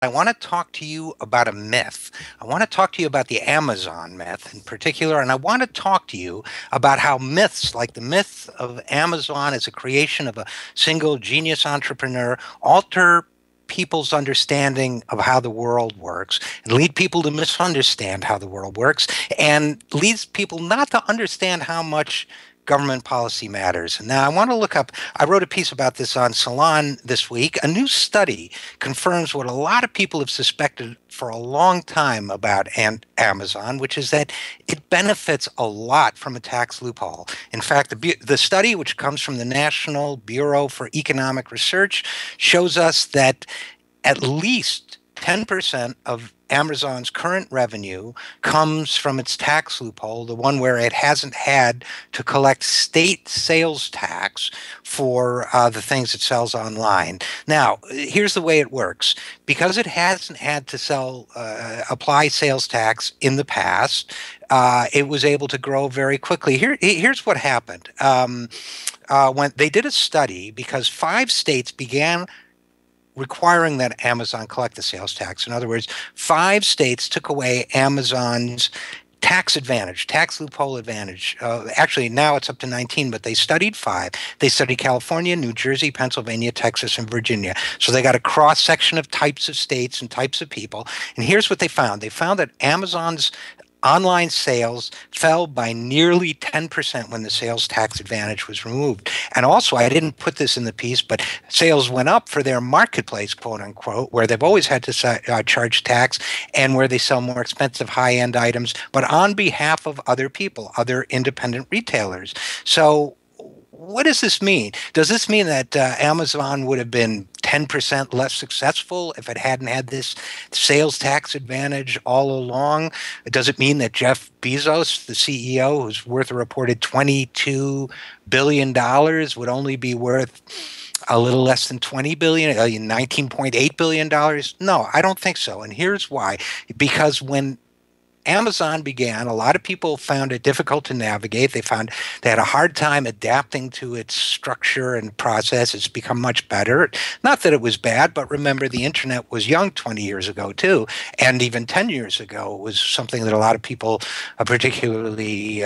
I want to talk to you about a myth. I want to talk to you about the Amazon myth in particular, and I want to talk to you about how myths, like the myth of Amazon as a creation of a single genius entrepreneur, alter people's understanding of how the world works and lead people to misunderstand how the world works and leads people not to understand how much government policy matters. And now I want to look up, I wrote a piece about this on Salon this week. A new study confirms what a lot of people have suspected for a long time about Amazon, which is that it benefits a lot from a tax loophole. In fact, the study, which comes from the National Bureau for Economic Research, shows us that at least 10% of Amazon's current revenue comes from its tax loophole, the one where it hasn't had to collect state sales tax for the things it sells online. Now, here's the way it works. Because it hasn't had to apply sales tax in the past, it was able to grow very quickly. Here's what happened. When they did a study, because 5 states began requiring that Amazon collect the sales tax. In other words, 5 states took away Amazon's tax advantage, tax loophole advantage. Actually, now it's up to 19, but they studied 5. They studied California, New Jersey, Pennsylvania, Texas, and Virginia. So they got a cross section of types of states and types of people. And here's what they found. They found that Amazon's online sales fell by nearly 10% when the sales tax advantage was removed. And also, I didn't put this in the piece, but sales went up for their marketplace, quote unquote, where they've always had to charge tax and where they sell more expensive high-end items, but on behalf of other people, other independent retailers. So what does this mean? Does this mean that Amazon would have been 10% less successful if it hadn't had this sales tax advantage all along? Does it mean that Jeff Bezos, the CEO, who's worth a reported $22 billion, would only be worth a little less than $20 billion, $19.8 billion? No, I don't think so. And here's why. Because when Amazon began, a lot of people found it difficult to navigate. They found they had a hard time adapting to its structure and process. It's become much better. Not that it was bad, but remember, the internet was young 20 years ago, too. And even 10 years ago, it was something that a lot of people, particularly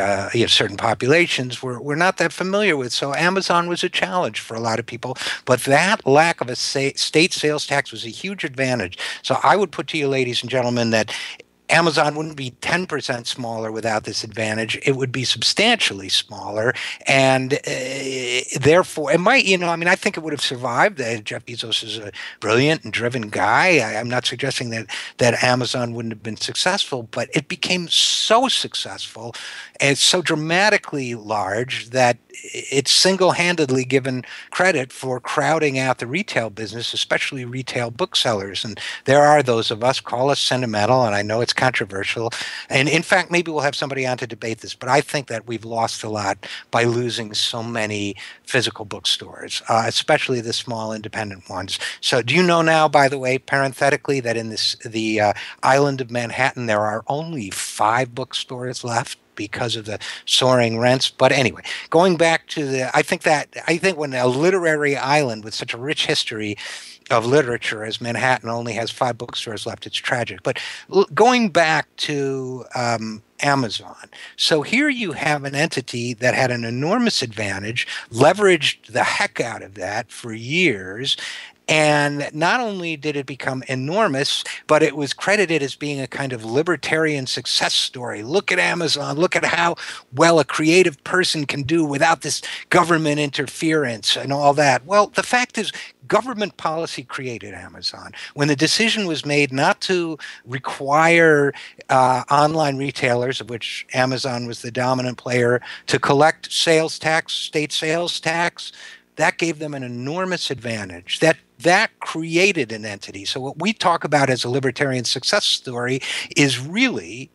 certain populations, were not that familiar with. So Amazon was a challenge for a lot of people. But that lack of a state sales tax was a huge advantage. So I would put to you, ladies and gentlemen, that Amazon wouldn't be 10% smaller without this advantage. It would be substantially smaller. And therefore, it might, I think it would have survived. Jeff Bezos is a brilliant and driven guy. I'm not suggesting that Amazon wouldn't have been successful, but it became so successful and so dramatically large that it's single-handedly given credit for crowding out the retail business, especially retail booksellers. And there are those of us, call us sentimental, and I know it's controversial. And in fact, maybe we'll have somebody on to debate this, but I think that we've lost a lot by losing so many physical bookstores, especially the small independent ones. So do you know now, by the way, parenthetically, that in the island of Manhattan, there are only 5 bookstores left because of the soaring rents. But anyway, going back to I think when a literary island with such a rich history of literature as Manhattan only has 5 bookstores left, it's tragic. But going back to Amazon. So here you have an entity that had an enormous advantage, leveraged the heck out of that for years. And not only did it become enormous, but it was credited as being a kind of libertarian success story. Look at Amazon. Look at how well a creative person can do without this government interference and all that. Well, the fact is, government policy created Amazon. When the decision was made not to require online retailers, of which Amazon was the dominant player, to collect sales tax, state sales tax, that gave them an enormous advantage. That created an entity. So what we talk about as a libertarian success story is really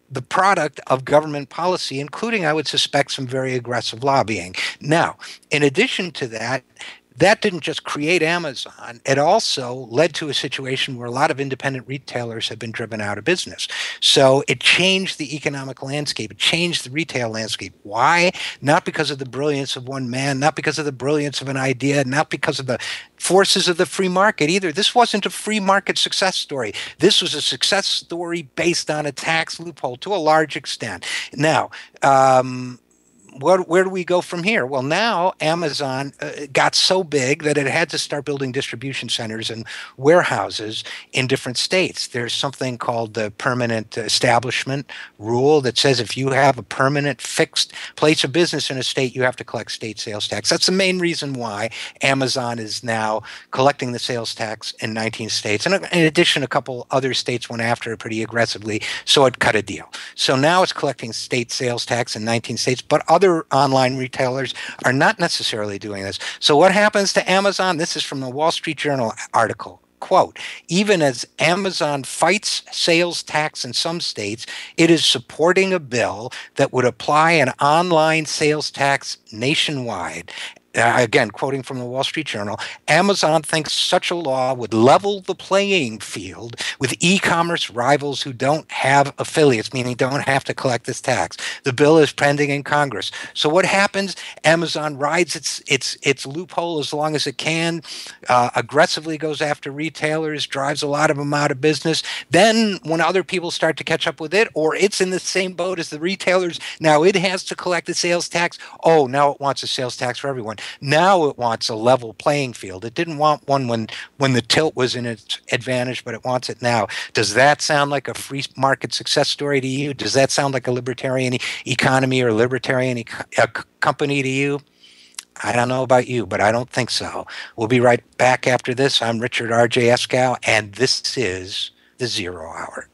the product of government policy, including, I would suspect, some very aggressive lobbying. Now, in addition to that, that didn't just create Amazon, it also led to a situation where a lot of independent retailers have been driven out of business. So it changed the economic landscape, it changed the retail landscape. Why? Not because of the brilliance of one man, not because of the brilliance of an idea, not because of the forces of the free market either. This wasn't a free market success story. This was a success story based on a tax loophole to a large extent. Now, where do we go from here? Well, now Amazon got so big that it had to start building distribution centers and warehouses in different states. There's something called the permanent establishment rule that says if you have a permanent fixed place of business in a state, you have to collect state sales tax. That's the main reason why Amazon is now collecting the sales tax in 19 states. And in addition, a couple other states went after it pretty aggressively, so it cut a deal. So now it's collecting state sales tax in 19 states, but other online retailers are not necessarily doing this. So what happens to Amazon? This is from the Wall Street Journal article. Quote, even as Amazon fights sales tax in some states, it is supporting a bill that would apply an online sales tax nationwide. Again, quoting from the Wall Street Journal, Amazon thinks such a law would level the playing field with e-commerce rivals who don't have affiliates, meaning don't have to collect this tax. The bill is pending in Congress. So what happens? Amazon rides its loophole as long as it can, aggressively goes after retailers, drives a lot of them out of business. Then when other people start to catch up with it, or it's in the same boat as the retailers, now it has to collect the sales tax. Oh, now it wants a sales tax for everyone. Now it wants a level playing field. It didn't want one when the tilt was in its advantage, but it wants it now. Does that sound like a free market success story to you? Does that sound like a libertarian economy or libertarian company to you? I don't know about you, but I don't think so. We'll be right back after this. I'm Richard RJ Eskow, and this is the Zero Hour.